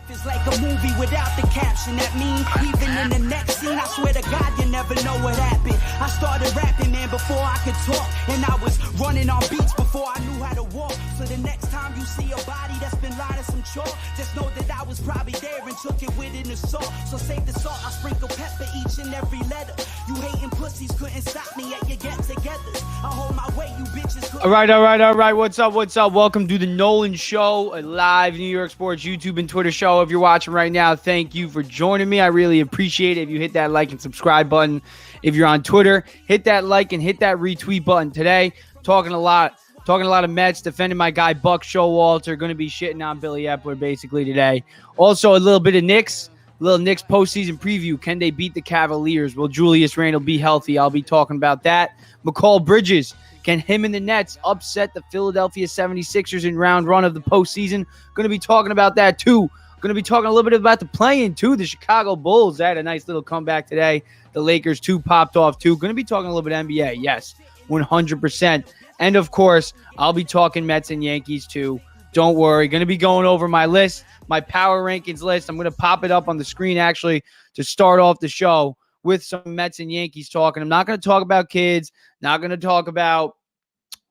It's like a movie without the caption. That mean even in the next scene, I swear to God, you never know what happened. I started rapping, man, before I could talk, and I was running on beats before I knew how to walk. So the next time you see a body that's been lined in some chalk, just know that I was probably there and took it with an assault. So save the salt, I sprinkle pepper each and every letter. You hating pussies couldn't stop me at your get-togethers. I hold my weight, you bitches couldn't. All right. What's up? Welcome to the Nolan Show, a live New York sports YouTube and Twitter show. If you're watching right now, thank you for joining me. I really appreciate it. If you hit that like and subscribe button, if you're on Twitter, hit that like and hit that retweet button. Today, talking a lot of Mets, defending my guy Buck Showalter. Going to be shitting on Billy Epler basically today. Also, a little bit of Knicks. Little Knicks postseason preview. Can they beat the Cavaliers? Will Julius Randle be healthy? I'll be talking about that. McCall Bridges. Can him and the Nets upset the Philadelphia 76ers in round one of the postseason? Going to be talking about that too. Going to be talking a little bit about the play-in too. The Chicago Bulls, they had a nice little comeback today. The Lakers too popped off too. Going to be talking a little bit NBA. Yes, 100%. And of course, I'll be talking Mets and Yankees too. Don't worry. Going to be going over my list, my power rankings list. I'm going to pop it up on the screen actually to start off the show with some Mets and Yankees talking. I'm not going to talk about kids. Not going to talk about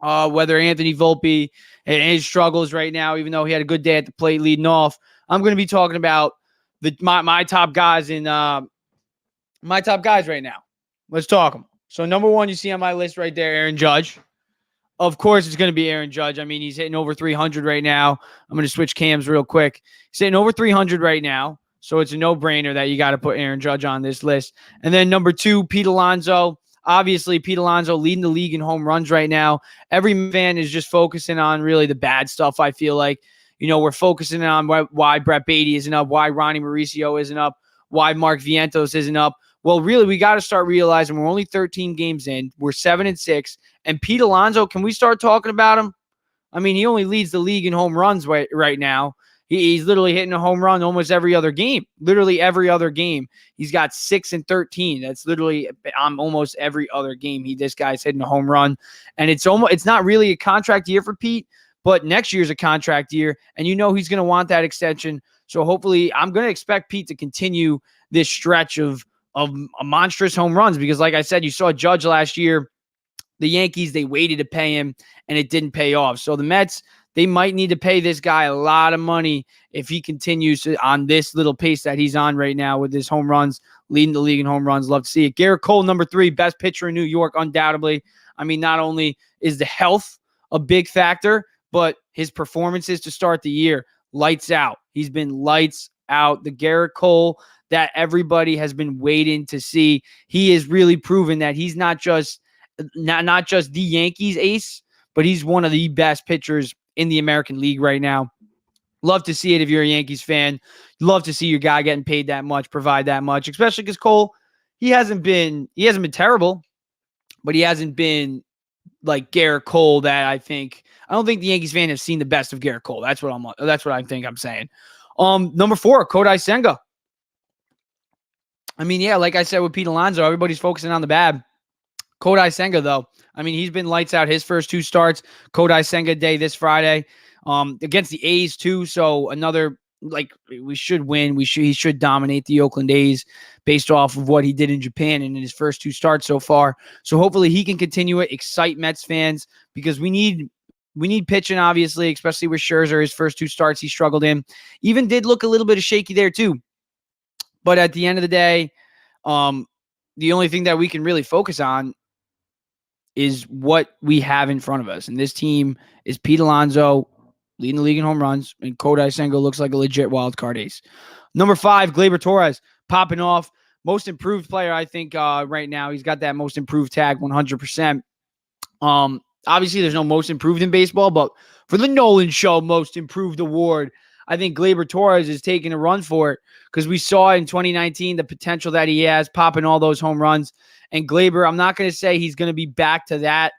whether Anthony Volpe and his struggles right now, even though he had a good day at the plate leading off. I'm going to be talking about my top guys in my top guys right now. Let's talk them. So number one, you see on my list right there, Aaron Judge. Of course, it's going to be Aaron Judge. I mean, he's hitting over 300 right now. I'm going to switch cams real quick. He's hitting over 300 right now. So it's a no-brainer that you got to put Aaron Judge on this list. And then number two, Pete Alonso. Obviously, Pete Alonso leading the league in home runs right now. Every fan is just focusing on really the bad stuff, I feel like. You know, we're focusing on why Brett Beatty isn't up, why Ronnie Mauricio isn't up, why Mark Vientos isn't up. Well, really, we got to start realizing we're only 13 games in. We're 7-6. And Pete Alonso, can we start talking about him? I mean, he only leads the league in home runs right now. He's literally hitting a home run almost every other game. Literally every other game. He's got 6 and 13. That's literally on almost every other game. This guy's hitting a home run. And it's not really a contract year for Pete. But next year's a contract year, and you know he's going to want that extension. So hopefully I'm going to expect Pete to continue this stretch of monstrous home runs because, like I said, you saw Judge last year. The Yankees, they waited to pay him, and it didn't pay off. So the Mets, they might need to pay this guy a lot of money if he continues on this little pace that he's on right now with his home runs, leading the league in home runs. Love to see it. Gerrit Cole, number 3, best pitcher in New York, undoubtedly. I mean, not only is the health a big factor, but his performances to start the year, lights out. He's been lights out. The Gerrit Cole that everybody has been waiting to see. He has really proven that he's not just the Yankees ace, but he's one of the best pitchers in the American League right now. Love to see it if you're a Yankees fan. Love to see your guy getting paid that much, provide that much, especially because Cole, he hasn't been terrible, but he hasn't been like Gerrit Cole that I don't think the Yankees fan have seen the best of Gerrit Cole. That's what I think I'm saying. Number 4, Kodai Senga. I mean, yeah, like I said with Pete Alonso, everybody's focusing on the bad. Kodai Senga, though, I mean, he's been lights out his first 2 starts. Kodai Senga day this Friday against the A's too. So another, like, we should win. He should dominate the Oakland A's based off of what he did in Japan and in his first 2 starts so far. So hopefully he can continue it, excite Mets fans because we need pitching, obviously, especially with Scherzer. His first 2 starts he struggled in. Even did look a little bit of shaky there too. But at the end of the day, the only thing that we can really focus on is what we have in front of us. And this team is Pete Alonso leading the league in home runs, and Kodai Senga looks like a legit wild card ace. Number 5, Gleyber Torres popping off. Most improved player, I think, right now. He's got that most improved tag, 100%. Obviously, there's no most improved in baseball, but for the Nolan Show Most Improved Award, I think Gleyber Torres is taking a run for it because we saw in 2019 the potential that he has, popping all those home runs. And Gleyber, I'm not going to say he's going to be back to that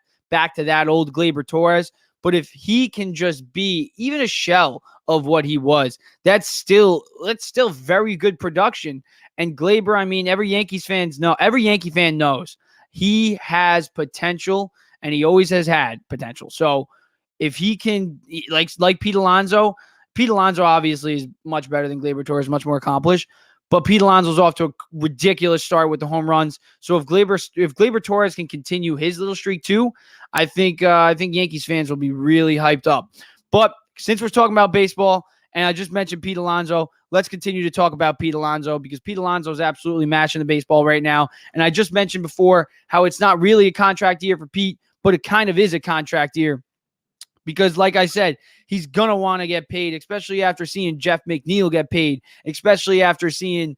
old Gleyber Torres, but if he can just be even a shell of what he was, that's still very good production. And Gleyber, I mean, every Yankee fan knows he has potential. and he always has had potential. So if he can, like Pete Alonso obviously is much better than Gleyber Torres, much more accomplished. But Pete Alonso's off to a ridiculous start with the home runs. So if Gleyber Torres can continue his little streak too, I think Yankees fans will be really hyped up. But since we're talking about baseball, and I just mentioned Pete Alonso, let's continue to talk about Pete Alonso, because Pete Alonso is absolutely mashing the baseball right now. And I just mentioned before how it's not really a contract year for Pete, but it kind of is a contract year. Because like I said, he's going to want to get paid, especially after seeing Jeff McNeil get paid, especially after seeing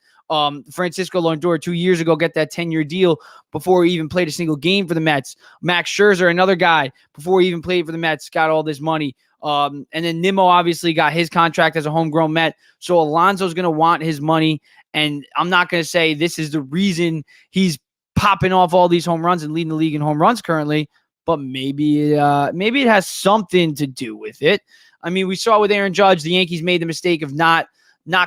Francisco Lindor 2 years ago get that 10-year deal before he even played a single game for the Mets. Max Scherzer, another guy, before he even played for the Mets, got all this money. And then Nimmo obviously got his contract as a homegrown Met. So Alonso's going to want his money. And I'm not going to say this is the reason he's popping off all these home runs and leading the league in home runs currently, but maybe it has something to do with it. I mean, we saw with Aaron Judge, the Yankees made the mistake of not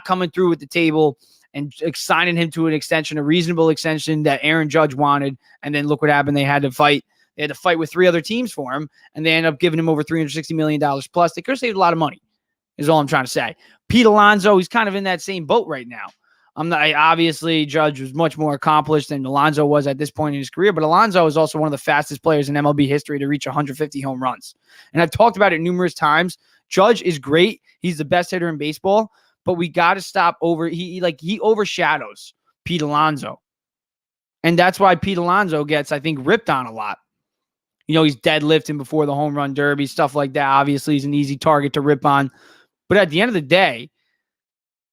coming through with the table and signing him to an extension, a reasonable extension that Aaron Judge wanted. And then look what happened. They had to fight with 3 other teams for him, and they ended up giving him over $360 million plus. They could have saved a lot of money, is all I'm trying to say. Pete Alonso, he's kind of in that same boat right now. Obviously, Judge was much more accomplished than Alonso was at this point in his career, but Alonso is also one of the fastest players in MLB history to reach 150 home runs. And I've talked about it numerous times. Judge is great. He's the best hitter in baseball, but we got to stop he overshadows Pete Alonso. And that's why Pete Alonso gets, I think, ripped on a lot. You know, he's deadlifting before the home run derby, stuff like that. Obviously, he's an easy target to rip on. But at the end of the day,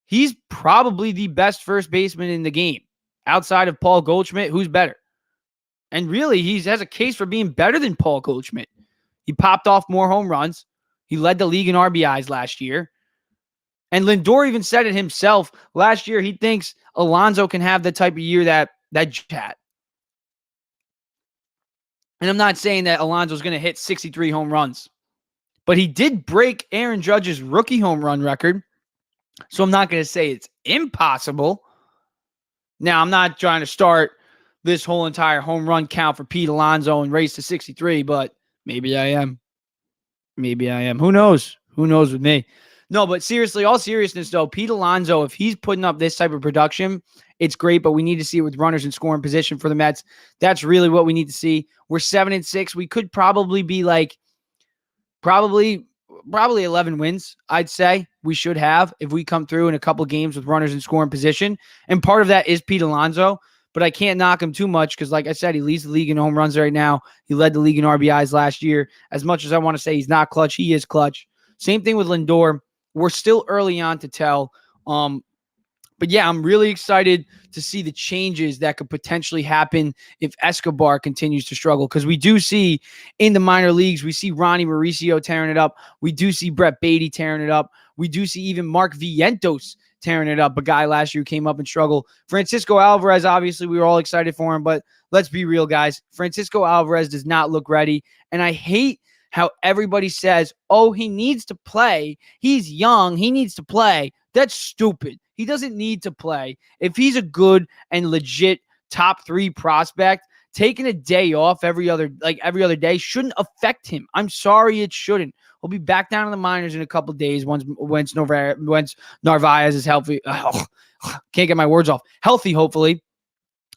he's probably the best first baseman in the game. Outside of Paul Goldschmidt, who's better? And really, he has a case for being better than Paul Goldschmidt. He popped off more home runs. He led the league in RBIs last year. And Lindor even said it himself. Last year, he thinks Alonso can have the type of year that Judge had. And I'm not saying that Alonso's going to hit 63 home runs, but he did break Aaron Judge's rookie home run record. So I'm not going to say it's impossible. Now, I'm not trying to start this whole entire home run count for Pete Alonso and race to 63, but maybe I am. Who knows? Who knows with me? No, but seriously, all seriousness though, Pete Alonso, if he's putting up this type of production, it's great, but we need to see it with runners in scoring position for the Mets. That's really what we need to see. We're 7-6. We could probably be probably 11 wins, I'd say we should have if we come through in a couple games with runners in scoring position. And part of that is Pete Alonso, but I can't knock him too much because, like I said, he leads the league in home runs right now. He led the league in RBIs last year. As much as I want to say he's not clutch, he is clutch. Same thing with Lindor. We're still early on to tell. But yeah, I'm really excited to see the changes that could potentially happen if Escobar continues to struggle. Because we do see in the minor leagues, we see Ronnie Mauricio tearing it up. We do see Brett Beatty tearing it up. We do see even Mark Vientos tearing it up, a guy last year who came up and struggled. Francisco Alvarez, obviously, we were all excited for him. But let's be real, guys. Francisco Alvarez does not look ready. And I hate how everybody says, oh, he needs to play. He's young. He needs to play. That's stupid. He doesn't need to play. If he's a good and legit top 3 prospect, taking a day off every other day shouldn't affect him. I'm sorry, it shouldn't. We'll be back down in the minors in a couple of days once Narvaez is healthy. Can't get my words off. Healthy, hopefully.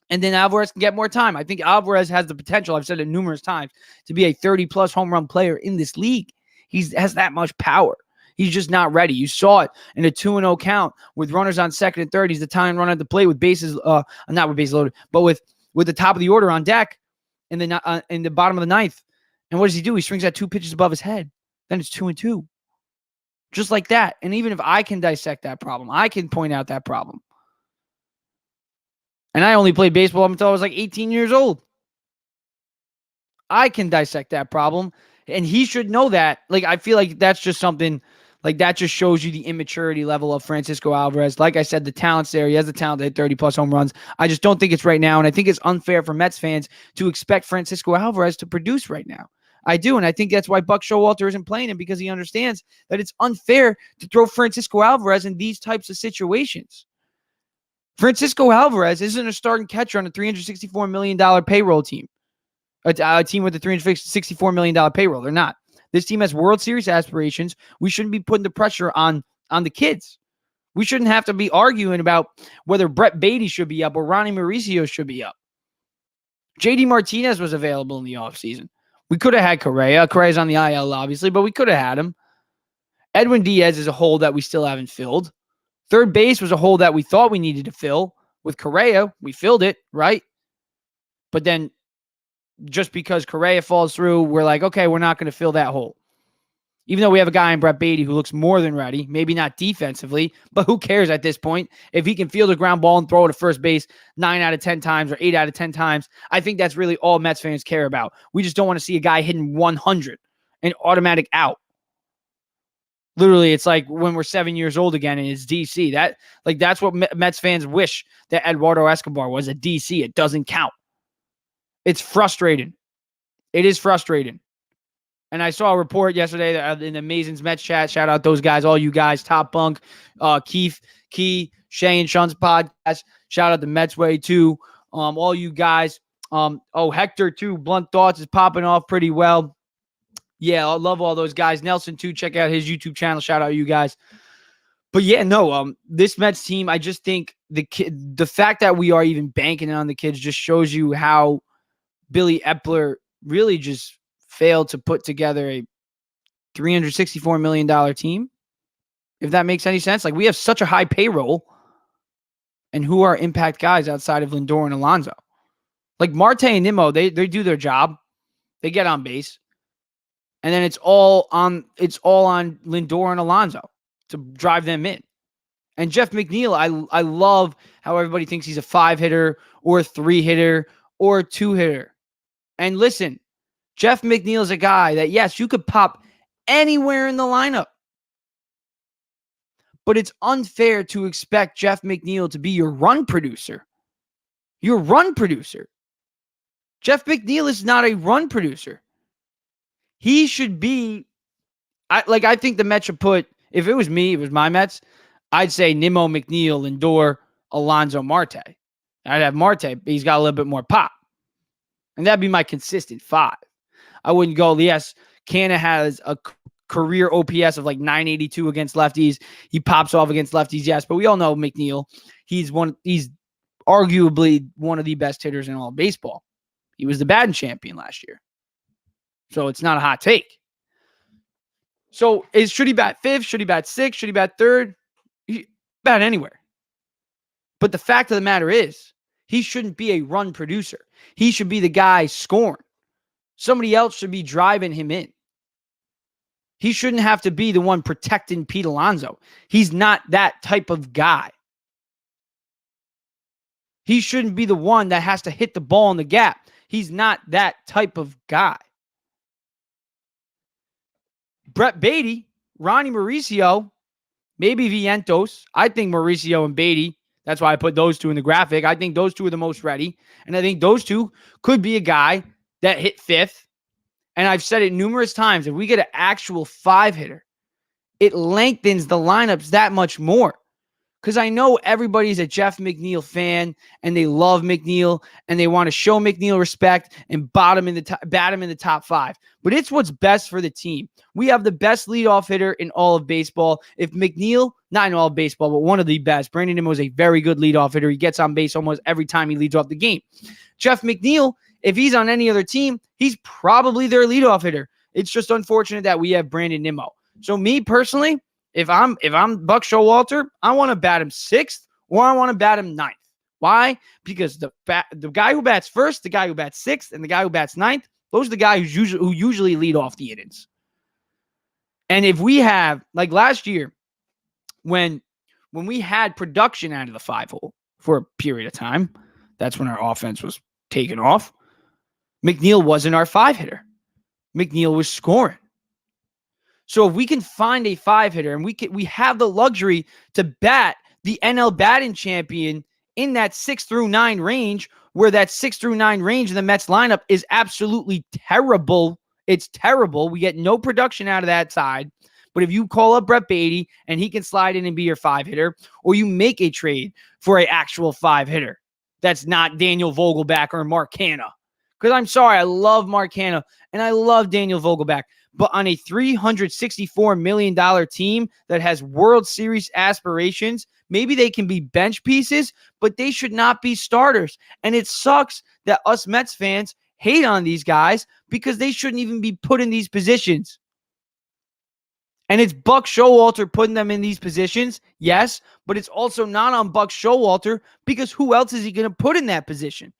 And then Alvarez can get more time. I think Alvarez has the potential, I've said it numerous times, to be a 30-plus home run player in this league. He has that much power. He's just not ready. You saw it in a 2-0 count with runners on second and third. He's the tying run at the plate with bases, not with bases loaded, but with the top of the order on deck in the bottom of the ninth. And what does he do? He swings at 2 pitches above his head. Then it's 2-2. Just like that. And even if I can dissect that problem, I can point out that problem. And I only played baseball until I was like 18 years old. I can dissect that problem. And he should know that. Like, I feel like that's just something, like, that just shows you the immaturity level of Francisco Alvarez. Like I said, the talent's there. He has the talent to hit 30-plus home runs. I just don't think it's right now. And I think it's unfair for Mets fans to expect Francisco Alvarez to produce right now. I do. And I think that's why Buck Showalter isn't playing him, because he understands that it's unfair to throw Francisco Alvarez in these types of situations. Francisco Alvarez isn't a starting catcher on a $364 million payroll team. a team with a $364 million payroll. They're not. This team has World Series aspirations. We shouldn't be putting the pressure on the kids. We shouldn't have to be arguing about whether Brett Beatty should be up or Ronnie Mauricio should be up. JD Martinez was available in the offseason. We could have had Correa. Correa's on the IL, obviously, but we could have had him. Edwin Diaz is a hole that we still haven't filled. Third base was a hole that we thought we needed to fill. With Correa, we filled it, right? But then just because Correa falls through, we're like, okay, we're not going to fill that hole. Even though we have a guy in Brett Beatty who looks more than ready, maybe not defensively, but who cares at this point? If he can field a ground ball and throw it to first base 9 out of 10 times or 8 out of 10 times, I think that's really all Mets fans care about. We just don't want to see a guy hitting 100 and automatic out. Literally, it's like when we're 7 years old again and it's DC. That's what Mets fans wish that Eduardo Escobar was a DC. It doesn't count. It's frustrating. It is frustrating. And I saw a report yesterday that in the Masons Mets chat. Shout out those guys, all you guys, Top Bunk, Keith, Key, Shay and Sean's podcast. Shout out the Mets Way too. All you guys. Hector too. Blunt Thoughts is popping off pretty well. Yeah, I love all those guys. Nelson too. Check out his YouTube channel. Shout out you guys. But yeah, no. This Mets team, I just think the fact that we are even banking on the kids just shows you how Billy Epler really just failed to put together a $364 million team. If that makes any sense. Like, we have such a high payroll. And who are impact guys outside of Lindor and Alonso? Like Marte and Nimmo, they do their job. They get on base. And then it's all on Lindor and Alonso to drive them in. And Jeff McNeil, I love how everybody thinks he's a 5-hitter or a 3-hitter or a 2-hitter. And listen, Jeff McNeil is a guy that, yes, you could pop anywhere in the lineup. But it's unfair to expect Jeff McNeil to be your run producer. Your run producer. Jeff McNeil is not a run producer. He should be, I think the Mets should put, if it was me, it was my Mets, I'd say Nimmo, McNeil, Lindor, Alonso, Marte. I'd have Marte, but he's got a little bit more pop. And that'd be my consistent 5. I wouldn't go, yes, Canna has a career OPS of like 982 against lefties. He pops off against lefties, yes, but we all know McNeil. He's arguably one of the best hitters in all of baseball. He was the batting champion last year. So it's not a hot take. So should he bat 5th? Should he bat 6th? Should he bat 3rd? He bat anywhere. But the fact of the matter is, he shouldn't be a run producer. He should be the guy scoring. Somebody else should be driving him in. He shouldn't have to be the one protecting Pete Alonso. He's not that type of guy. He shouldn't be the one that has to hit the ball in the gap. He's not that type of guy. Brett Beatty, Ronnie Mauricio, maybe Vientos. I think Mauricio and Beatty, that's why I put those two in the graphic. I think those two are the most ready. And I think those two could be a guy that hit 5th. And I've said it numerous times. If we get an actual 5-hitter, it lengthens the lineups that much more. Because I know everybody's a Jeff McNeil fan and they love McNeil and they want to show McNeil respect and bat him in the top 5. But it's what's best for the team. We have the best leadoff hitter in all of baseball. If McNeil, not in all of baseball, but one of the best, Brandon Nimmo is a very good leadoff hitter. He gets on base almost every time he leads off the game. Jeff McNeil, if he's on any other team, he's probably their leadoff hitter. It's just unfortunate that we have Brandon Nimmo. So me personally, if I'm Buck Showalter, I want to bat him 6th or I want to bat him 9th. Why? Because the guy who bats 1st, the guy who bats 6th, and the guy who bats 9th, those are the guys who usually lead off the innings. And if we have, like last year, when we had production out of the 5-hole for a period of time, that's when our offense was taken off. McNeil wasn't our 5-hitter. McNeil was scoring. So if we can find a 5-hitter and we have the luxury to bat the NL batting champion in that 6 through 9 range, where that 6 through 9 range in the Mets lineup is absolutely terrible. It's terrible. We get no production out of that side. But if you call up Brett Beatty and he can slide in and be your 5-hitter, or you make a trade for an actual 5-hitter that's not Daniel Vogelback or Mark Canha, Because I'm sorry, I love Mark Hanna and I love Daniel Vogelback. But on a $364 million team that has World Series aspirations, maybe they can be bench pieces, but they should not be starters. And it sucks that us Mets fans hate on these guys because they shouldn't even be put in these positions. And it's Buck Showalter putting them in these positions, yes, but it's also not on Buck Showalter because who else is he going to put in that position?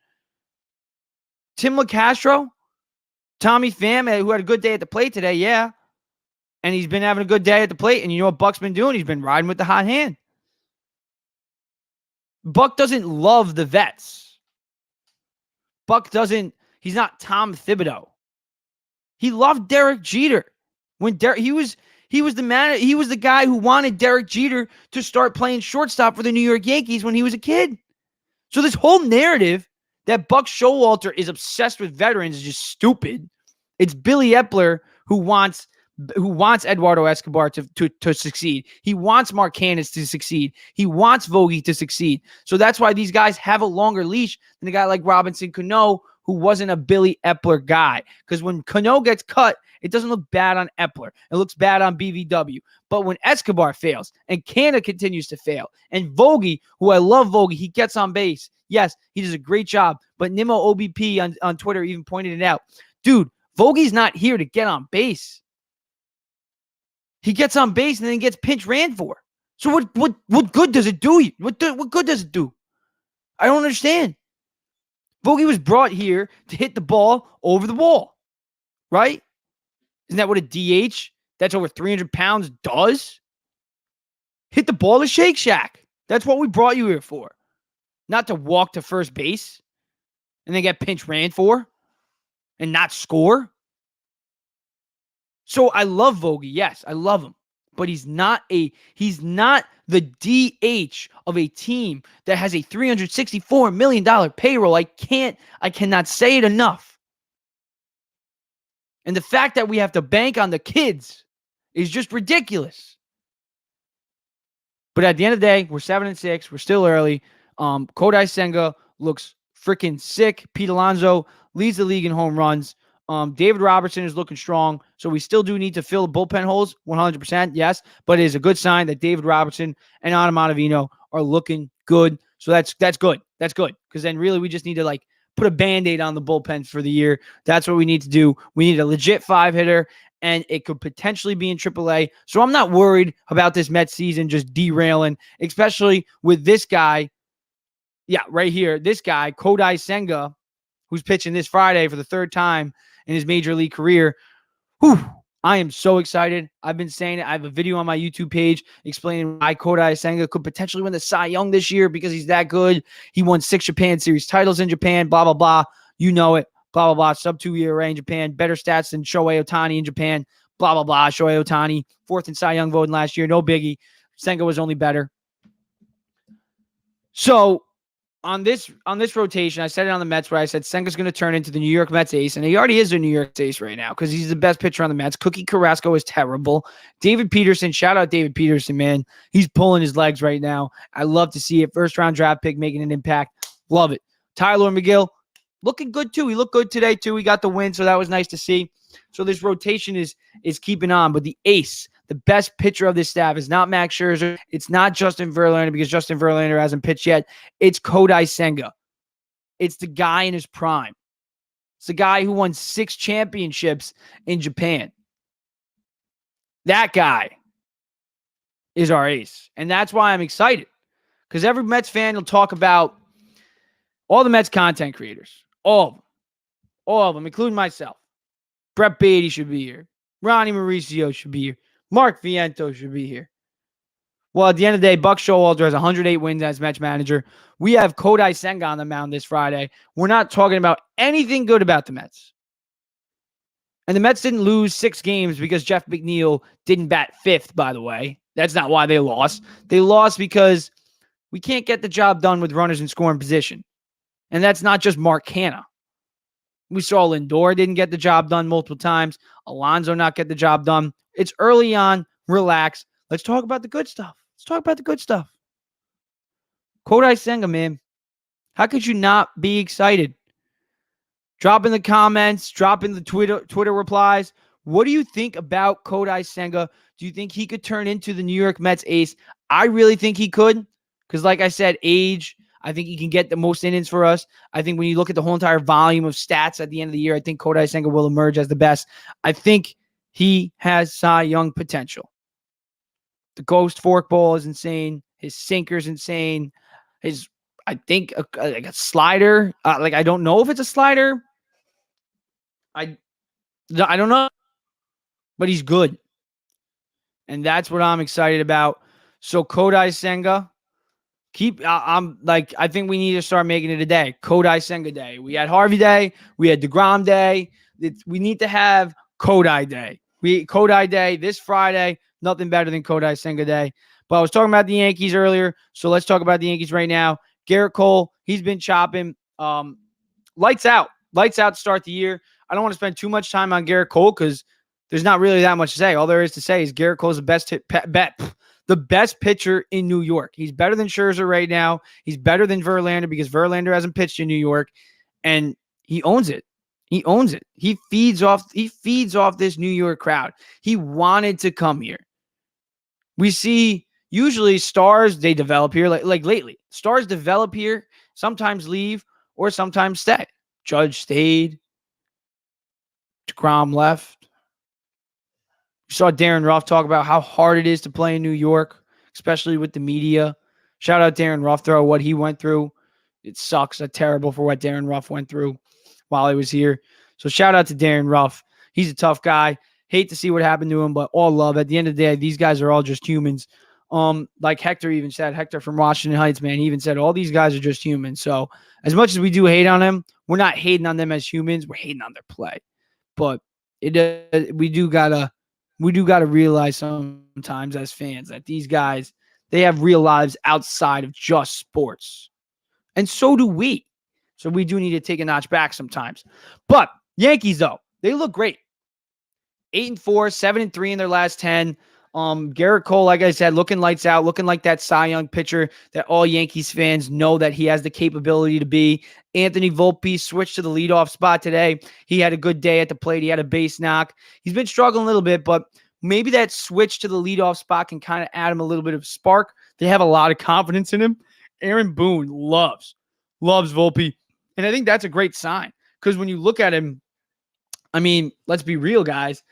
Tim LaCastro? Tommy Pham, who had a good day at the plate today, yeah. And he's been having a good day at the plate. And you know what Buck's been doing? He's been riding with the hot hand. Buck doesn't love the vets. He's not Tom Thibodeau. He loved Derek Jeter. When he was the guy who wanted Derek Jeter to start playing shortstop for the New York Yankees when he was a kid. So this whole narrative that Buck Showalter is obsessed with veterans is just stupid. It's Billy Epler who wants Eduardo Escobar to succeed. He wants Mark Hanna to succeed. He wants Vogie to succeed. So that's why these guys have a longer leash than a guy like Robinson Cano, who wasn't a Billy Epler guy. Because when Cano gets cut, it doesn't look bad on Epler. It looks bad on BVW. But when Escobar fails and Canna continues to fail, and Vogie, who I love Vogie, he gets on base. Yes, he does a great job. But Nimo OBP on Twitter even pointed it out. Dude, Vogie's not here to get on base. He gets on base and then gets pinch ran for. So what good does it do? What good does it do? I don't understand. Vogie was brought here to hit the ball over the wall, right? Isn't that what a DH that's over 300 pounds does? Hit the ball to Shake Shack. That's what we brought you here for. Not to walk to first base and then get pinch ran for and not score. So I love Vogie. Yes, I love him. But he's not the DH of a team that has a $364 million payroll. I cannot say it enough. And the fact that we have to bank on the kids is just ridiculous. But at the end of the day, we're 7-6. We're still early. Kodai Senga looks freaking sick. Pete Alonso leads the league in home runs. David Robertson is looking strong. So we still do need to fill the bullpen holes 100%, yes. But it is a good sign that David Robertson and Adam Ottavino are looking good. So that's good. That's good. Because then really we just need to put a Band-Aid on the bullpen for the year. That's what we need to do. We need a legit 5-hitter, and it could potentially be in AAA. So I'm not worried about this Mets season just derailing, especially with this guy. Yeah, right here. This guy, Kodai Senga, who's pitching this Friday for the third time in his major league career. Whew, I am so excited. I've been saying it. I have a video on my YouTube page explaining why Kodai Senga could potentially win the Cy Young this year because he's that good. He won 6 Japan Series titles in Japan, blah, blah, blah. You know it. Blah, blah, blah. Sub-2 ERA in Japan. Better stats than Shohei Ohtani in Japan. Blah, blah, blah. Shohei Ohtani, 4th in Cy Young voting last year. No biggie. Senga was only better. So on this rotation, I said it on the Mets where I said Senga's going to turn into the New York Mets ace, and he already is the New York ace right now because he's the best pitcher on the Mets. Cookie Carrasco is terrible. David Peterson, shout out David Peterson, man. He's pulling his legs right now. I love to see it. First-round draft pick making an impact. Love it. Tyler McGill, looking good too. He looked good today too. He got the win, so that was nice to see. So this rotation is keeping on, but the ace, the best pitcher of this staff is not Max Scherzer. It's not Justin Verlander because Justin Verlander hasn't pitched yet. It's Kodai Senga. It's the guy in his prime. It's the guy who won 6 championships in Japan. That guy is our ace. And that's why I'm excited. Because every Mets fan will talk about all the Mets content creators. All of them. All of them, including myself. Brett Beatty should be here. Ronnie Mauricio should be here. Mark Viento should be here. Well, at the end of the day, Buck Showalter has 108 wins as Mets manager. We have Kodai Senga on the mound this Friday. We're not talking about anything good about the Mets. And the Mets didn't lose 6 games because Jeff McNeil didn't bat 5th, by the way. That's not why they lost. They lost because we can't get the job done with runners in scoring position. And that's not just Mark Hanna. We saw Lindor didn't get the job done multiple times. Alonso not get the job done. It's early on. Relax. Let's talk about the good stuff. Let's talk about the good stuff. Kodai Senga, man. How could you not be excited? Drop in the comments, drop in the Twitter replies. What do you think about Kodai Senga? Do you think he could turn into the New York Mets ace? I really think he could because, like I said, age, I think he can get the most innings for us. I think when you look at the whole entire volume of stats at the end of the year, I think Kodai Senga will emerge as the best. I think he has Cy Young potential. The ghost forkball is insane. His sinker's insane. I think, like a slider. I don't know if it's a slider. I don't know, but he's good. And that's what I'm excited about. So Kodai Senga, I think we need to start making it a day. Kodai Senga Day. We had Harvey Day. We had DeGrom Day. We need to have Kodai Day. Kodai Day this Friday. Nothing better than Kodai Senga Day. But I was talking about the Yankees earlier, so let's talk about the Yankees right now. Gerrit Cole, he's been chopping. Lights out. Lights out to start the year. I don't want to spend too much time on Gerrit Cole because there's not really that much to say. All there is to say is Gerrit Cole's the best pitcher in New York. He's better than Scherzer right now. He's better than Verlander because Verlander hasn't pitched in New York, and he owns it. He owns it. He feeds off this New York crowd. He wanted to come here. We see usually stars, they develop here like lately. Stars develop here, sometimes leave or sometimes stay. Judge stayed. DeGrom left. You saw Darren Ruff talk about how hard it is to play in New York, especially with the media. Shout out Darren Ruff, though, what he went through. It sucks. That's terrible for what Darren Ruff went through while he was here. So shout out to Darren Ruff. He's a tough guy. Hate to see what happened to him, but all love. At the end of the day, these guys are all just humans. Like Hector even said, Hector from Washington Heights, man, he even said all these guys are just humans. So as much as we do hate on them, we're not hating on them as humans. We're hating on their play. But we do gotta realize sometimes as fans that these guys, they have real lives outside of just sports. And so do we. So we do need to take a notch back sometimes. But Yankees, though, they look great. 8-4, 7-3 in their last 10. Gerrit Cole, like I said, looking lights out, looking like that Cy Young pitcher that all Yankees fans know that he has the capability to be. Anthony Volpe switched to the leadoff spot today. He had a good day at the plate. He had a base knock. He's been struggling a little bit, but maybe that switch to the leadoff spot can kind of add him a little bit of spark. They have a lot of confidence in him. Aaron Boone loves Volpe. And I think that's a great sign because when you look at him, I mean, let's be real, guys.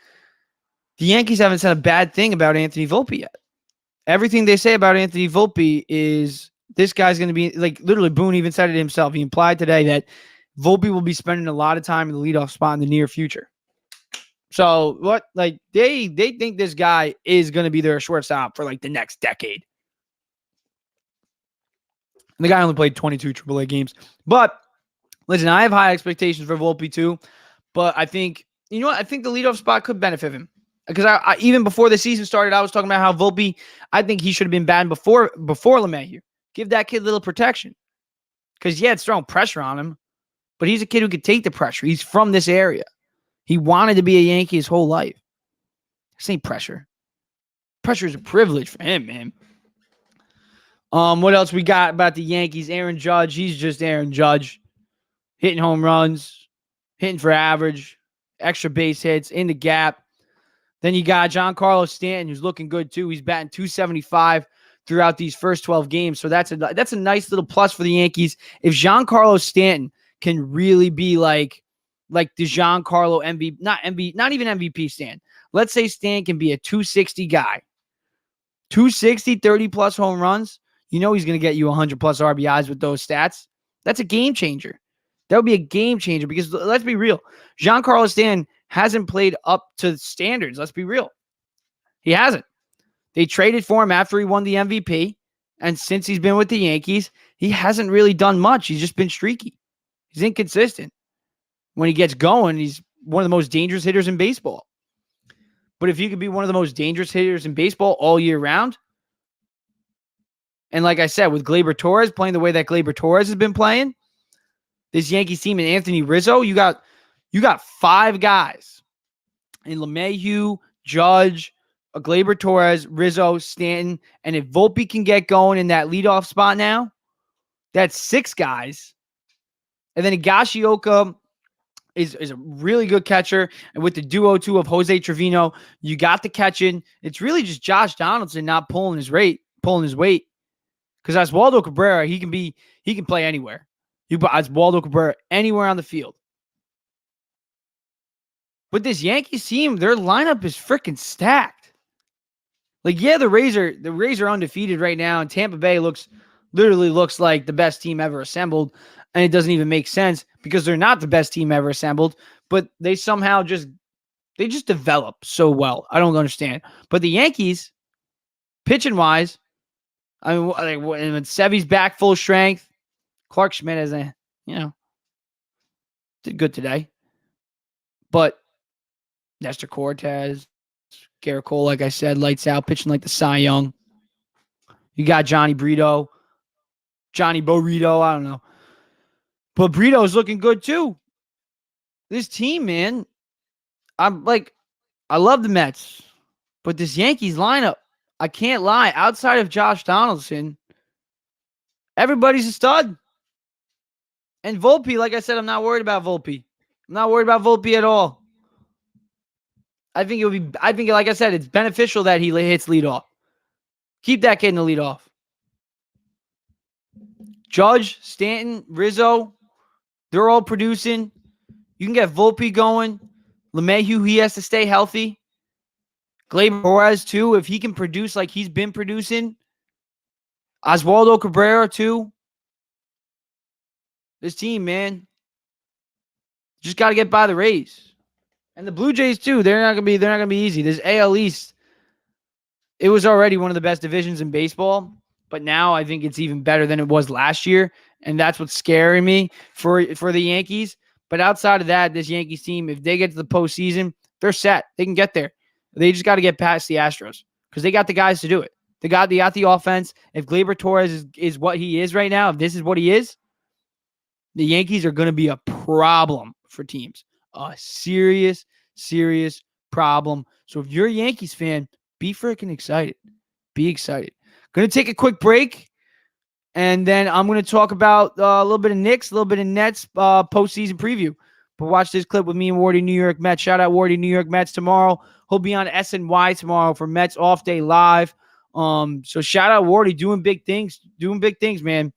The Yankees haven't said a bad thing about Anthony Volpe yet. Everything they say about Anthony Volpe is this guy's going to be, like, literally Boone even said it himself. He implied today that Volpe will be spending a lot of time in the leadoff spot in the near future. So what, like, they think this guy is going to be their shortstop for like the next decade. And the guy only played 22 AAA games. But listen, I have high expectations for Volpe too. But I think, you know what? I think the leadoff spot could benefit him. Because I even before the season started, I was talking about how Volpe, I think he should have been banned before LeMahieu. Give that kid a little protection. Because, yeah, it's throwing pressure on him. But he's a kid who could take the pressure. He's from this area. He wanted to be a Yankee his whole life. This ain't pressure. Pressure is a privilege for him, man. What else we got about the Yankees? Aaron Judge, he's just Aaron Judge. Hitting home runs, hitting for average, extra base hits, in the gap. Then you got Giancarlo Stanton, who's looking good too. He's batting .275 throughout these first 12 games. So that's a nice little plus for the Yankees. If Giancarlo Stanton can really be like the Giancarlo MVP, not even MVP Stan. Let's say Stan can be a 260 guy. 260, 30-plus home runs. You know he's going to get you 100-plus RBIs with those stats. That's a game changer. That would be a game changer because let's be real. Giancarlo Stanton hasn't played up to standards. Let's be real. He hasn't. They traded for him after he won the MVP. And since he's been with the Yankees, he hasn't really done much. He's just been streaky. He's inconsistent. When he gets going, he's one of the most dangerous hitters in baseball. But if you could be one of the most dangerous hitters in baseball all year round, and like I said, with Gleyber Torres playing the way that Gleyber Torres has been playing, this Yankees team and Anthony Rizzo, you got 5 guys in LeMahieu, Judge, Gleyber Torres, Rizzo, Stanton, and if Volpe can get going in that leadoff spot now, that's 6 guys. And then Higashioka, is a really good catcher. And with the duo, too, of Jose Trevino, you got the catching. It's really just Josh Donaldson not pulling his weight. Because Oswaldo Cabrera, he can play anywhere. You put Oswaldo Cabrera anywhere on the field. But this Yankees team, their lineup is freaking stacked. Like, yeah, the Rays are undefeated right now, and Tampa Bay literally looks like the best team ever assembled, and it doesn't even make sense because they're not the best team ever assembled, but they somehow just develop so well. I don't understand. But the Yankees, pitching wise, I mean, when Sevy's back full strength, Clark Schmidt did good today. But Nestor Cortez, Gerrit Cole, like I said, lights out, pitching like the Cy Young. You got Johnny Burrito, I don't know. But Burrito's looking good too. This team, man, I love the Mets. But this Yankees lineup, I can't lie, outside of Josh Donaldson, everybody's a stud. And Volpe, like I said, I'm not worried about Volpe. I'm not worried about Volpe at all. I think, like I said, it's beneficial that he hits leadoff. Keep that kid in the leadoff. Judge, Stanton, Rizzo, they're all producing. You can get Volpe going. LeMahieu, he has to stay healthy. Gleyber Torres, too, if he can produce like he's been producing. Oswaldo Cabrera, too. This team, man, just got to get by the Rays. And the Blue Jays, too, they're not gonna be easy. This AL East, it was already one of the best divisions in baseball, but now I think it's even better than it was last year, and that's what's scaring me for the Yankees. But outside of that, this Yankees team, if they get to the postseason, they're set. They can get there. They just got to get past the Astros because they got the guys to do it. They got the offense. If Gleyber Torres is what he is right now, if this is what he is, the Yankees are going to be a problem for teams. A serious, serious problem. So if you're a Yankees fan, be freaking excited. Be excited. Going to take a quick break. And then I'm going to talk about a little bit of Knicks, a little bit of Nets postseason preview. But watch this clip with me and Wardy New York Mets. Shout out Wardy New York Mets tomorrow. He'll be on SNY tomorrow for Mets Off Day Live. So shout out Wardy, doing big things, man.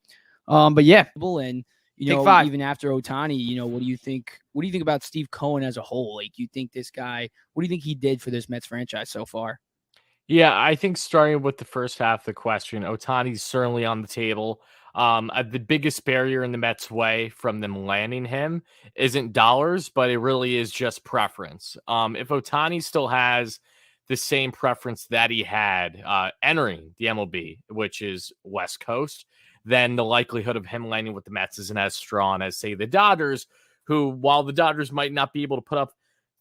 But yeah. And even after Ohtani, what do you think? What do you think about Steve Cohen as a whole? Like, you think this guy? What do you think he did for this Mets franchise so far? Yeah, I think starting with the first half of the question, Ohtani's certainly on the table. The biggest barrier in the Mets' way from them landing him isn't dollars, but it really is just preference. If Ohtani still has the same preference that he had entering the MLB, which is West Coast, then the likelihood of him landing with the Mets isn't as strong as, say, the Dodgers, who, while the Dodgers might not be able to put up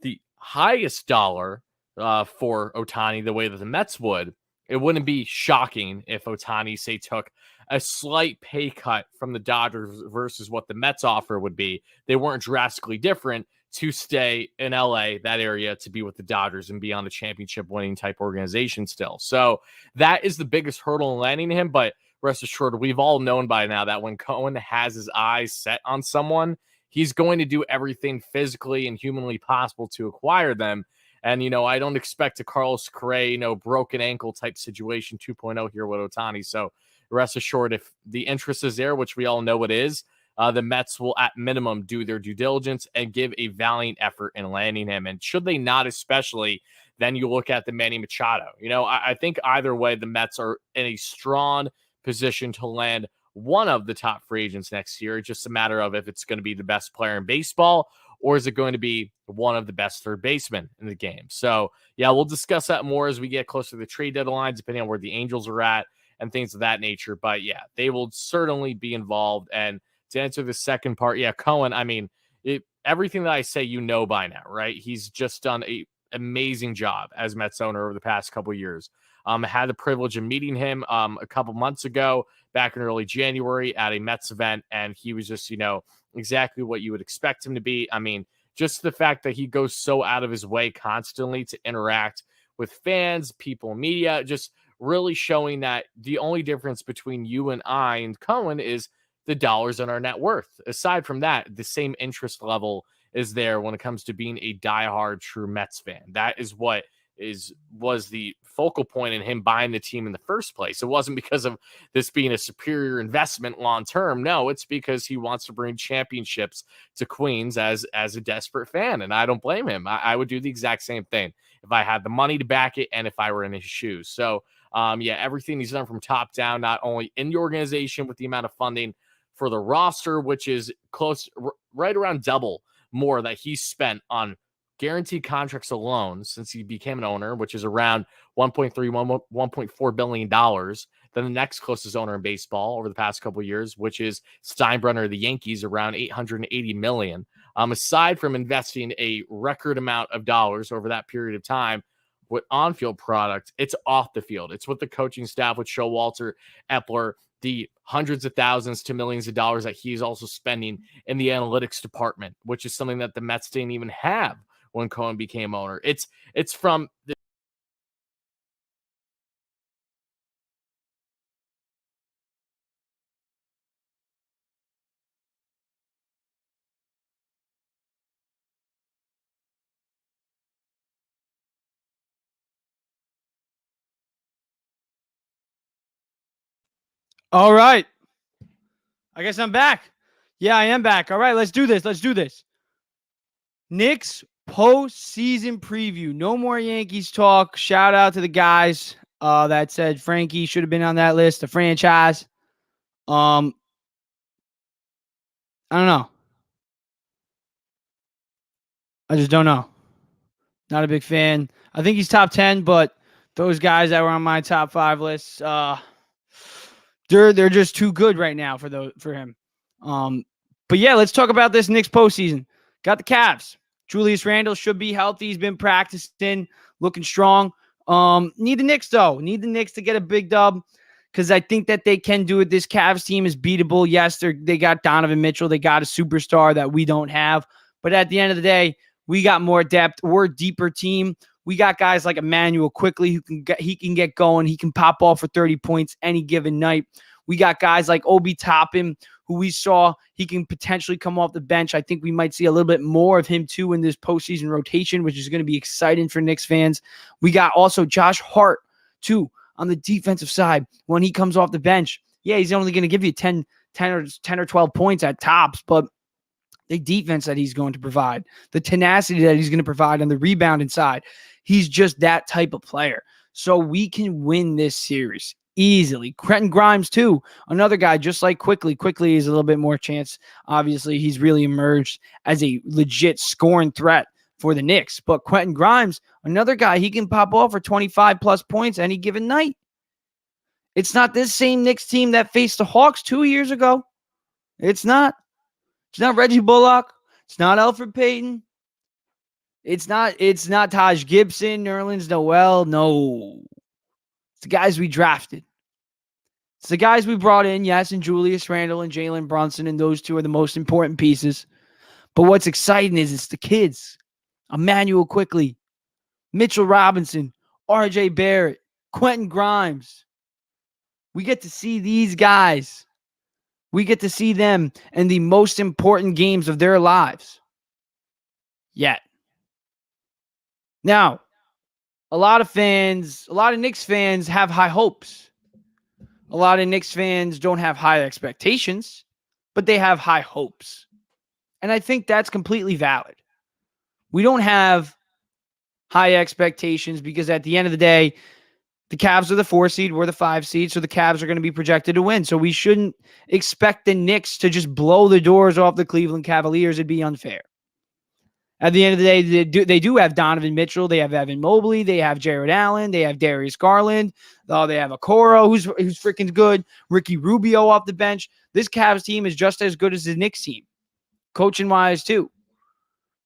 the highest dollar for Ohtani the way that the Mets would, it wouldn't be shocking if Ohtani, say, took a slight pay cut from the Dodgers versus what the Mets offer would be. They weren't drastically different to stay in LA, that area, to be with the Dodgers and be on the championship winning type organization still. So that is the biggest hurdle in landing him. But rest assured, we've all known by now that when Cohen has his eyes set on someone, he's going to do everything physically and humanly possible to acquire them. And, I don't expect a Carlos Correa, broken ankle type situation 2.0 here with Ohtani. So rest assured, if the interest is there, which we all know it is, the Mets will at minimum do their due diligence and give a valiant effort in landing him. And should they not, especially, then you look at the Manny Machado. I think either way, the Mets are in a strong position to land one of the top free agents next year. It's just a matter of if it's going to be the best player in baseball or is it going to be one of the best third basemen in the game. So, yeah, we'll discuss that more as we get closer to the trade deadline, depending on where the Angels are at and things of that nature. But, yeah, they will certainly be involved. And to answer the second part, yeah, Cohen, everything that I say, by now, right? He's just done an amazing job as Mets owner over the past couple of years. I had the privilege of meeting him a couple months ago, back in early January at a Mets event, and he was just, exactly what you would expect him to be. Just the fact that he goes so out of his way constantly to interact with fans, people, media, just really showing that the only difference between you and I and Cohen is the dollars on our net worth. Aside from that, the same interest level is there when it comes to being a diehard true Mets fan. That is what was the focal point in him buying the team in the first place. It wasn't because of this being a superior investment long term. No, it's because he wants to bring championships to Queens as a desperate fan, and I don't blame him. I would do the exact same thing if I had the money to back it and if I were in his shoes. So everything he's done from top down, not only in the organization with the amount of funding for the roster, which is right around double more that he spent on guaranteed contracts alone since he became an owner, which is around $1.4 billion than the next closest owner in baseball over the past couple of years, which is Steinbrenner of the Yankees, around $880 million. Aside from investing a record amount of dollars over that period of time with on-field product, it's off the field. It's with the coaching staff with Showalter, Epler, the hundreds of thousands to millions of dollars that he's also spending in the analytics department, which is something that the Mets didn't even have when Cohen became owner. It's from the All right. I guess I'm back. Yeah, I am back. All right, let's do this. Knicks postseason preview. No more Yankees talk. Shout out to the guys that said Frankie should have been on that list, the franchise. I don't know. I just don't know. Not a big fan. I think he's top 10, but those guys that were on my top 5 lists, they're just too good right now for him. But yeah, let's talk about this Knicks postseason. Got the Cavs. Julius Randle should be healthy. He's been practicing, looking strong. Need the Knicks, though. Need the Knicks to get a big dub because I think that they can do it. This Cavs team is beatable. Yes, they got Donovan Mitchell. They got a superstar that we don't have. But at the end of the day, we got more depth. We're a deeper team. We got guys like Emmanuel Quickly who he can get going. He can pop off for 30 points any given night. We got guys like Obi Toppin, who we saw he can potentially come off the bench. I think we might see a little bit more of him too in this postseason rotation, which is going to be exciting for Knicks fans. We got also Josh Hart too on the defensive side when he comes off the bench. Yeah, he's only going to give you 10 or 12 points at tops, but the defense that he's going to provide, the tenacity that he's going to provide on the rebounding side, he's just that type of player. So we can win this series easily. Quentin Grimes, too, another guy just like Quickly. Quickly is a little bit more chance. Obviously, he's really emerged as a legit scoring threat for the Knicks. But Quentin Grimes, another guy, he can pop off for 25-plus points any given night. It's not this same Knicks team that faced the Hawks 2 years ago. It's not. It's not Reggie Bullock. It's not Alfred Payton. It's not Taj Gibson, Nerlens Noel. No. It's the guys we drafted. It's the guys we brought in, yes, and Julius Randle and Jalen Brunson, and those two are the most important pieces. But what's exciting is it's the kids. Emmanuel Quickly, Mitchell Robinson, RJ Barrett, Quentin Grimes. We get to see these guys. We get to see them in the most important games of their lives. Yet. Now, a lot of Knicks fans have high hopes. A lot of Knicks fans don't have high expectations, but they have high hopes. And I think that's completely valid. We don't have high expectations because at the end of the day, the Cavs are the 4 seed, we're the 5 seed, so the Cavs are going to be projected to win. So we shouldn't expect the Knicks to just blow the doors off the Cleveland Cavaliers. It'd be unfair. At the end of the day, they do have Donovan Mitchell. They have Evan Mobley. They have Jared Allen. They have Darius Garland. They have Okoro, who's freaking good. Ricky Rubio off the bench. This Cavs team is just as good as the Knicks team, coaching-wise too.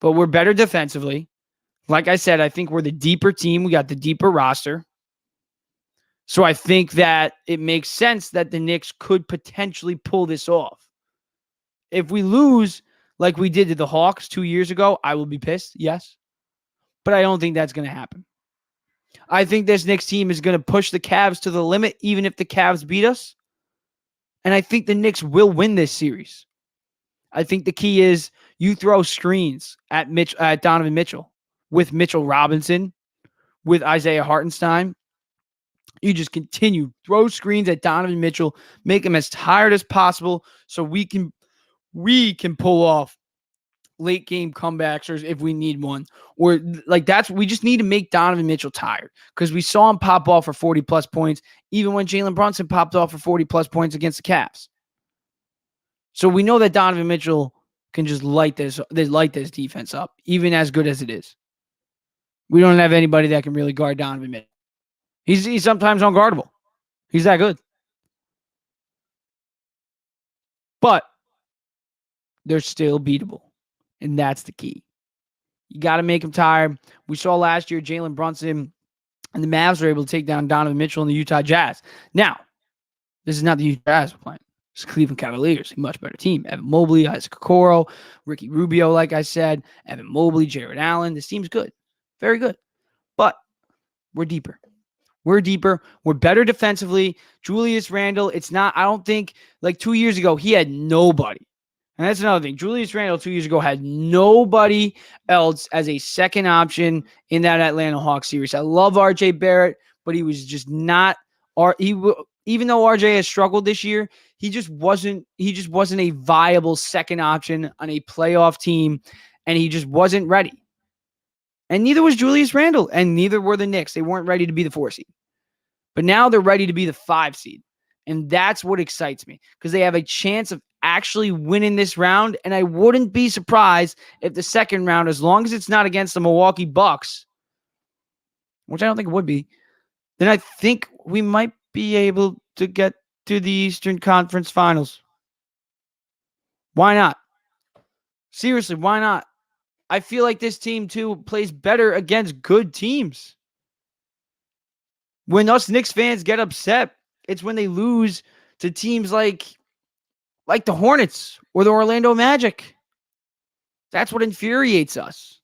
But we're better defensively. Like I said, I think we're the deeper team. We got the deeper roster. So I think that it makes sense that the Knicks could potentially pull this off. If we lose like we did to the Hawks 2 years ago, I will be pissed, yes. But I don't think that's going to happen. I think this Knicks team is going to push the Cavs to the limit, even if the Cavs beat us. And I think the Knicks will win this series. I think the key is You throw screens at Donovan Mitchell with Mitchell Robinson, with Isaiah Hartenstein. You just continue, throw screens at Donovan Mitchell, make him as tired as possible so we can pull off late game comebacks or if we need one. Or like we just need to make Donovan Mitchell tired because we saw him pop off for 40 plus points, even when Jalen Brunson popped off for 40 plus points against the Cavs. So we know that Donovan Mitchell can just light this defense up, even as good as it is. We don't have anybody that can really guard Donovan Mitchell. He's sometimes unguardable. He's that good. But they're still beatable. And that's the key. You got to make him tired. We saw last year Jalen Brunson and the Mavs were able to take down Donovan Mitchell and the Utah Jazz. Now, this is not the Utah Jazz we're playing. It's Cleveland Cavaliers, a much better team. Evan Mobley, Isaac Okoro, Ricky Rubio, like I said, Evan Mobley, Jarrett Allen. This team's good. Very good. But we're deeper. We're deeper. We're better defensively. Julius Randle, I don't think, like 2 years ago, he had nobody. And that's another thing. Julius Randle 2 years ago had nobody else as a second option in that Atlanta Hawks series. I love RJ Barrett, but he was just not. Even though RJ has struggled this year, he just wasn't a viable second option on a playoff team, and he just wasn't ready. And neither was Julius Randle, and neither were the Knicks. They weren't ready to be the 4 seed. But now they're ready to be the 5 seed. And that's what excites me because they have a chance of actually winning this round. And I wouldn't be surprised if the second round, as long as it's not against the Milwaukee Bucks, which I don't think it would be, then I think we might be able to get to the Eastern Conference Finals. Why not? Seriously, why not? I feel like this team, too, plays better against good teams. When us Knicks fans get upset, it's when they lose to teams like the Hornets or the Orlando Magic. That's what infuriates us.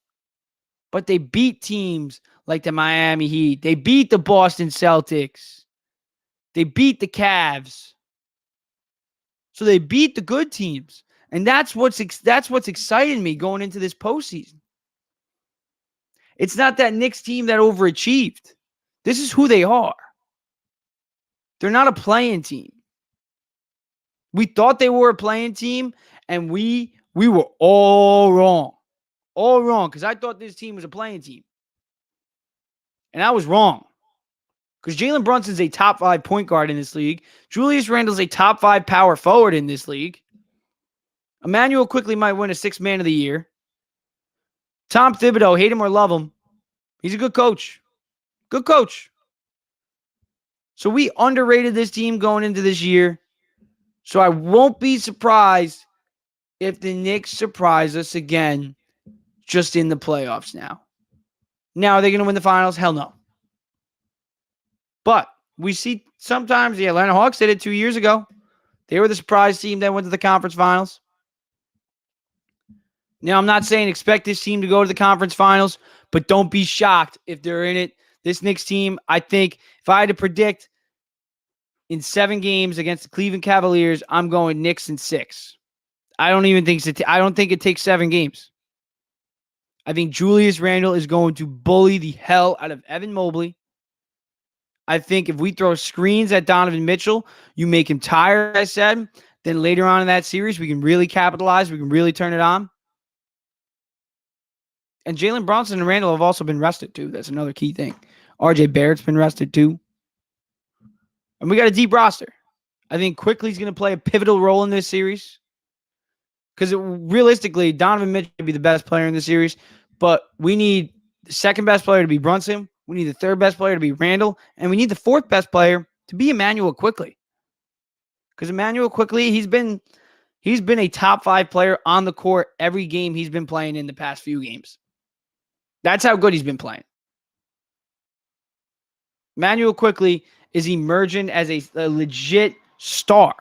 But they beat teams like the Miami Heat. They beat the Boston Celtics. They beat the Cavs. So they beat the good teams. And that's what's exciting me going into this postseason. It's not that Knicks team that overachieved. This is who they are. They're not a playing team. We thought they were a playing team, and we were all wrong. All wrong, because I thought this team was a playing team. And I was wrong. Because Jalen Brunson's a top 5 point guard in this league. Julius Randle's a top 5 power forward in this league. Emmanuel quickly might win a 6th man of the year. Tom Thibodeau, hate him or love him, he's a good coach. Good coach. So we underrated this team going into this year. So I won't be surprised if the Knicks surprise us again just in the playoffs now. Now, are they going to win the finals? Hell no. But we see sometimes the Atlanta Hawks did it 2 years ago. They were the surprise team that went to the conference finals. Now, I'm not saying expect this team to go to the conference finals, but don't be shocked if they're in it. This Knicks team, I think, if I had to predict in 7 games against the Cleveland Cavaliers, I'm going Knicks in 6. I don't think it takes 7 games. I think Julius Randle is going to bully the hell out of Evan Mobley. I think if we throw screens at Donovan Mitchell, you make him tired, I said, then later on in that series, we can really capitalize. We can really turn it on. And Jalen Brunson and Randle have also been rested, too. That's another key thing. RJ Barrett's been rested, too. And we got a deep roster. I think Quickly's going to play a pivotal role in this series. Because realistically, Donovan Mitchell could be the best player in the series. But we need the second best player to be Brunson. We need the third best player to be Randle. And we need the fourth best player to be Emmanuel Quickly. Because Emmanuel Quickly, he's been a top 5 player on the court every game he's been playing in the past few games. That's how good he's been playing. Emmanuel Quickly is emerging as a legit star.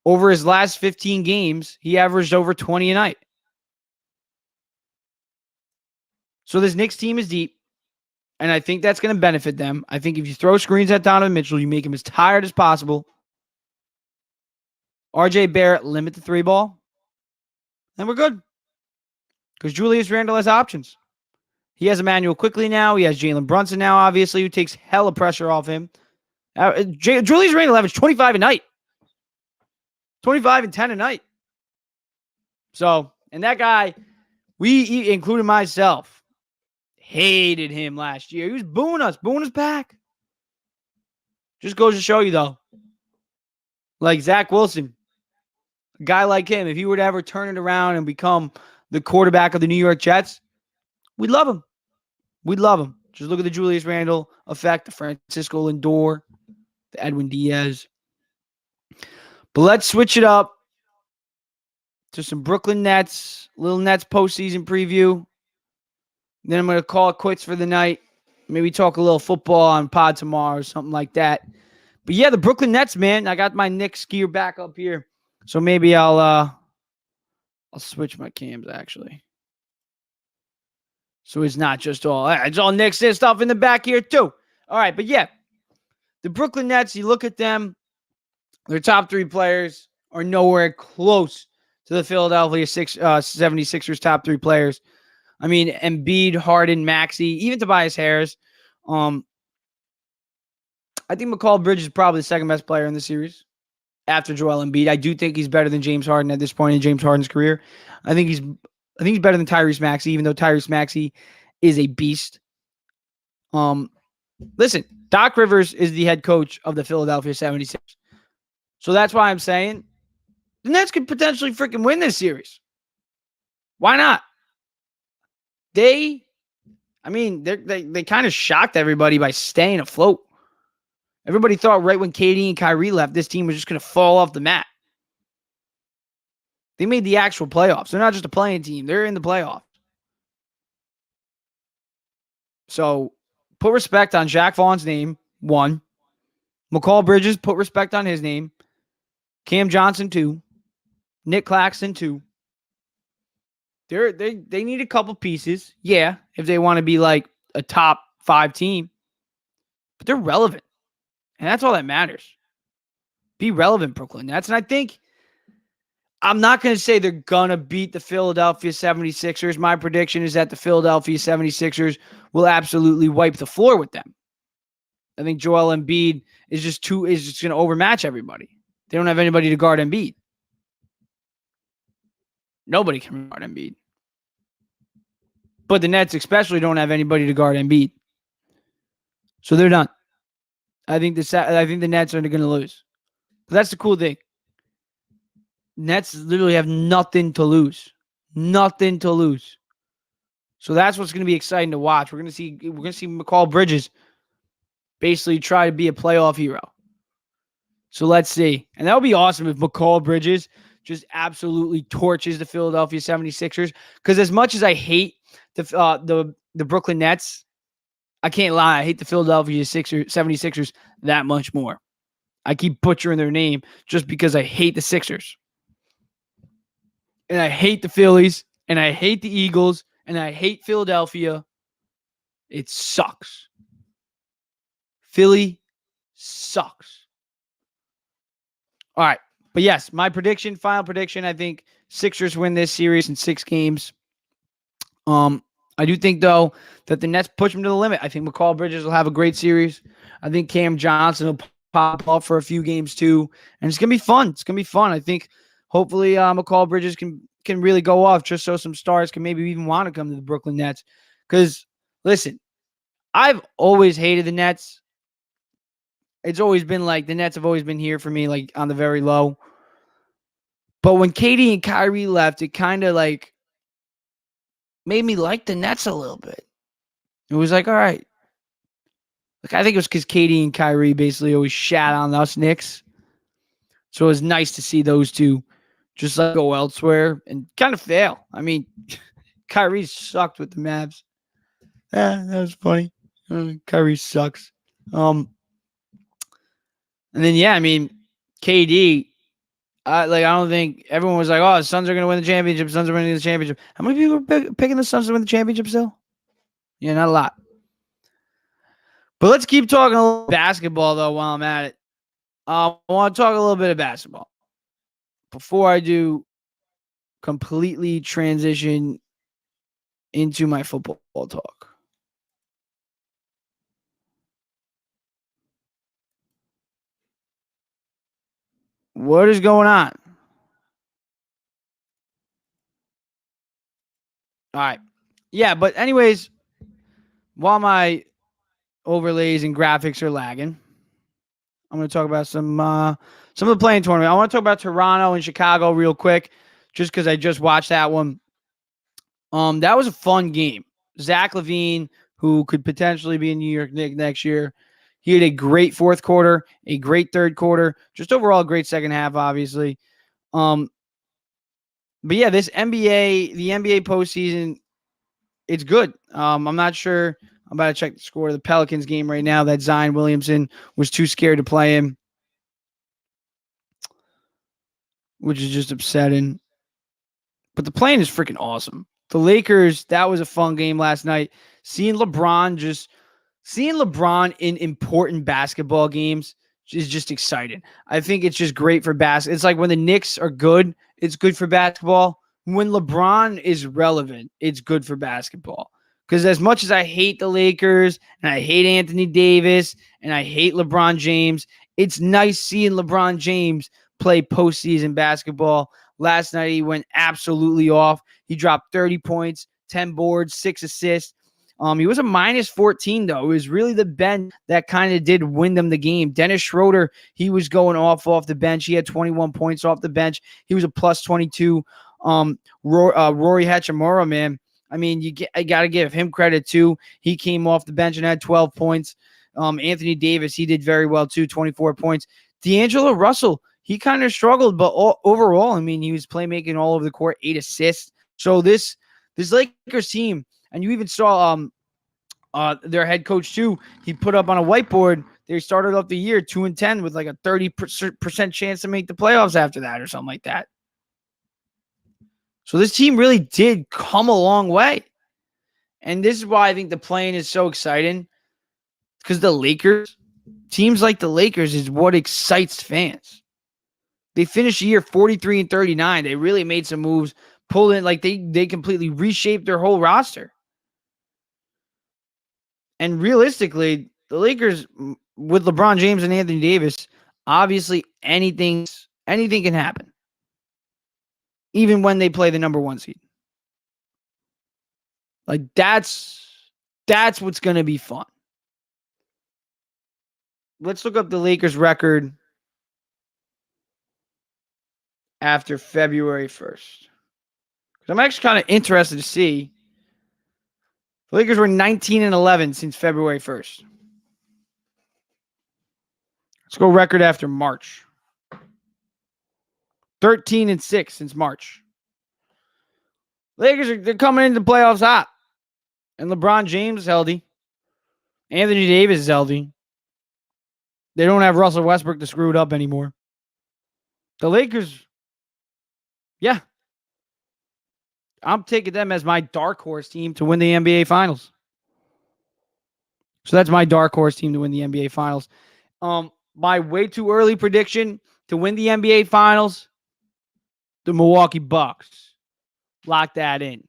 Over his last 15 games, he averaged over 20 a night. So this Knicks team is deep, and I think that's going to benefit them. I think if you throw screens at Donovan Mitchell, you make him as tired as possible. RJ Barrett, limit the 3 ball. and we're good. Because Julius Randle has options. He has Emmanuel Quickly now. He has Jalen Brunson now, obviously, who takes hella pressure off him. Julius Randle averaged 25 a night. 25 and 10 a night. So, and that guy, including myself, hated him last year. He was booing us back. Just goes to show you, though. Like Zach Wilson, a guy like him, if he were to ever turn it around and become the quarterback of the New York Jets, we'd love him. We'd love him. Just look at the Julius Randle effect, the Francisco Lindor, the Edwin Diaz. But let's switch it up to some Brooklyn Nets, little Nets postseason preview. Then I'm going to call it quits for the night. Maybe talk a little football on pod tomorrow or something like that. But yeah, the Brooklyn Nets, man. I got my Knicks gear back up here. So maybe I'll switch my cams actually. So it's not just it's all Knicks and stuff in the back here too. All right, but yeah. The Brooklyn Nets, you look at them, their top 3 players are nowhere close to the Philadelphia 76ers top 3 players. I mean, Embiid, Harden, Maxey, even Tobias Harris. I think McCall Bridges is probably the second best player in the series after Joel Embiid. I do think he's better than James Harden at this point in James Harden's career. I think he's better than Tyrese Maxey, even though Tyrese Maxey is a beast. Listen, Doc Rivers is the head coach of the Philadelphia 76ers. So that's why I'm saying the Nets could potentially freaking win this series. Why not? They kind of shocked everybody by staying afloat. Everybody thought right when KD and Kyrie left, this team was just going to fall off the mat. They made the actual playoffs. They're not just a playing team. They're in the playoffs. So put respect on Jacque Vaughn's name, 1. McCall Bridges, put respect on his name. Cam Johnson, 2. Nick Claxton, 2. They need a couple pieces. Yeah, if they want to be like a top 5 team. But they're relevant. And that's all that matters. Be relevant, Brooklyn Nets. And I think I'm not going to say they're going to beat the Philadelphia 76ers. My prediction is that the Philadelphia 76ers will absolutely wipe the floor with them. I think Joel Embiid is just going to overmatch everybody. They don't have anybody to guard Embiid. Nobody can guard Embiid. But the Nets especially don't have anybody to guard Embiid. So they're done. I think the Nets are going to lose. But that's the cool thing. Nets literally have nothing to lose. Nothing to lose. So that's what's going to be exciting to watch. We're going to see McCall Bridges basically try to be a playoff hero. So let's see. And that would be awesome if McCall Bridges just absolutely torches the Philadelphia 76ers. Because as much as I hate the Brooklyn Nets, I can't lie. I hate the Philadelphia 76ers that much more. I keep butchering their name just because I hate the Sixers. And I hate the Phillies. And I hate the Eagles. And I hate Philadelphia. It sucks. Philly sucks. All right. But yes, my final prediction, I think Sixers win this series in 6 games. I do think, though, that the Nets push them to the limit. I think McCall Bridges will have a great series. I think Cam Johnson will pop off for a few games, too. And it's going to be fun. It's going to be fun. I think hopefully McCall Bridges can really go off just so some stars can maybe even want to come to the Brooklyn Nets. Because, listen, I've always hated the Nets. It's always been like the Nets have always been here for me, like on the very low. But when KD and Kyrie left, it kind of like made me like the Nets a little bit. It was like, all right. Like I think it was because KD and Kyrie basically always shat on us Knicks. So it was nice to see those two just like go elsewhere and kind of fail. I mean, Kyrie sucked with the Mavs. Yeah, that was funny. Kyrie sucks. And then, yeah, I mean, KD, I don't think everyone was like, oh, the Suns are going to win the championship. Suns are winning the championship. How many people are picking the Suns to win the championship still? Yeah, not a lot. But let's keep talking a little basketball, though, while I'm at it. I want to talk a little bit of basketball. Before I do completely transition into my football talk. What is going on? All right. Yeah, but anyways, while my overlays and graphics are lagging, I'm going to talk about some of the playing tournament. I want to talk about Toronto and Chicago real quick, just because I just watched that one. That was a fun game. Zach LaVine, who could potentially be a New York Knicks next year, he had a great fourth quarter, a great third quarter, just overall a great second half, obviously. But yeah, the NBA postseason, it's good. I'm not sure. I'm about to check the score of the Pelicans game right now that Zion Williamson was too scared to play in, which is just upsetting. But the playing is freaking awesome. The Lakers, that was a fun game last night. Seeing LeBron in important basketball games is just exciting. I think it's just great for basketball. It's like when the Knicks are good, it's good for basketball. When LeBron is relevant, it's good for basketball. Because as much as I hate the Lakers and I hate Anthony Davis and I hate LeBron James, it's nice seeing LeBron James play postseason basketball. Last night, he went absolutely off. He dropped 30 points, 10 boards, 6 assists. He was a minus 14, though. It was really the bench that kind of did win them the game. Dennis Schroeder, he was going off the bench. He had 21 points off the bench. He was a plus 22. Rory Hachimura, man. I mean, I got to give him credit, too. He came off the bench and had 12 points. Anthony Davis, he did very well, too, 24 points. D'Angelo Russell, he kind of struggled, but overall, I mean, he was playmaking all over the court, 8 assists. So this Lakers team, and you even saw their head coach, too. He put up on a whiteboard, they started off the year 2-10 with like a 30% chance to make the playoffs after that or something like that. So this team really did come a long way. And this is why I think the playing is so exciting. Because teams like the Lakers is what excites fans. They finished the year 43-39. They really made some moves, pulled in, like they completely reshaped their whole roster. And realistically, the Lakers with LeBron James and Anthony Davis, obviously anything can happen. Even when they play the number 1 seed. Like that's what's going to be fun. Let's look up the Lakers record after February 1st. Because I'm actually kind of interested to see. The Lakers were 19-11 since February 1st. Let's go record after March. 13-6 since March. Lakers they're coming into the playoffs hot. And LeBron James is healthy. Anthony Davis is healthy. They don't have Russell Westbrook to screw it up anymore. The Lakers, yeah. I'm taking them as my dark horse team to win the NBA Finals. So that's my dark horse team to win the NBA Finals. My way too early prediction to win the NBA Finals, the Milwaukee Bucks. Lock that in.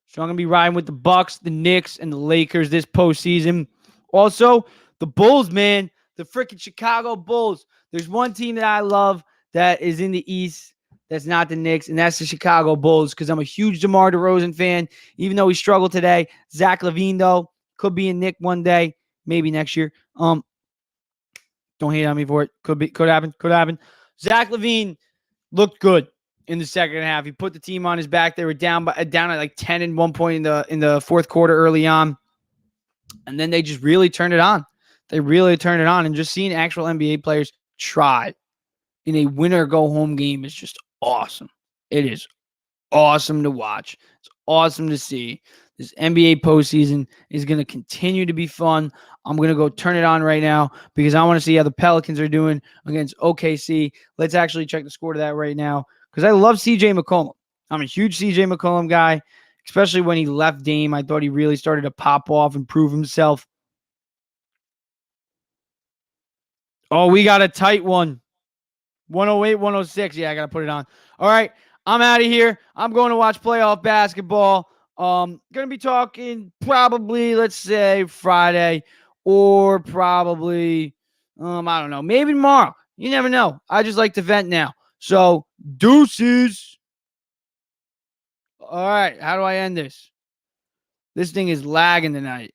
So I'm going to be riding with the Bucks, the Knicks, and the Lakers this postseason. Also, the Bulls, man. The freaking Chicago Bulls. There's one team that I love that is in the East that's not the Knicks, and that's the Chicago Bulls because I'm a huge DeMar DeRozan fan, even though he struggled today. Zach LaVine, though, could be a Knick one day, maybe next year. Don't hate on me for it. Could happen. Zach LaVine looked good in the second half. He put the team on his back. They were down at like 10 at one point in the fourth quarter early on, and then they just really turned it on. And just seeing actual NBA players try in a winner-go-home game is just awesome. It is awesome to watch. It's awesome to see. This NBA postseason is going to continue to be fun. I'm going to go turn it on right now because I want to see how the Pelicans are doing against OKC. Let's actually check the score to that right now because I love CJ McCollum. I'm a huge CJ McCollum guy, especially when he left Dame. I thought he really started to pop off and prove himself. Oh, we got a tight one. 108, 106. Yeah, I got to put it on. All right. I'm out of here. I'm going to watch playoff basketball. Going to be talking probably, let's say, Friday or probably, I don't know, maybe tomorrow. You never know. I just like to vent now. So, deuces. All right. How do I end this? This thing is lagging tonight.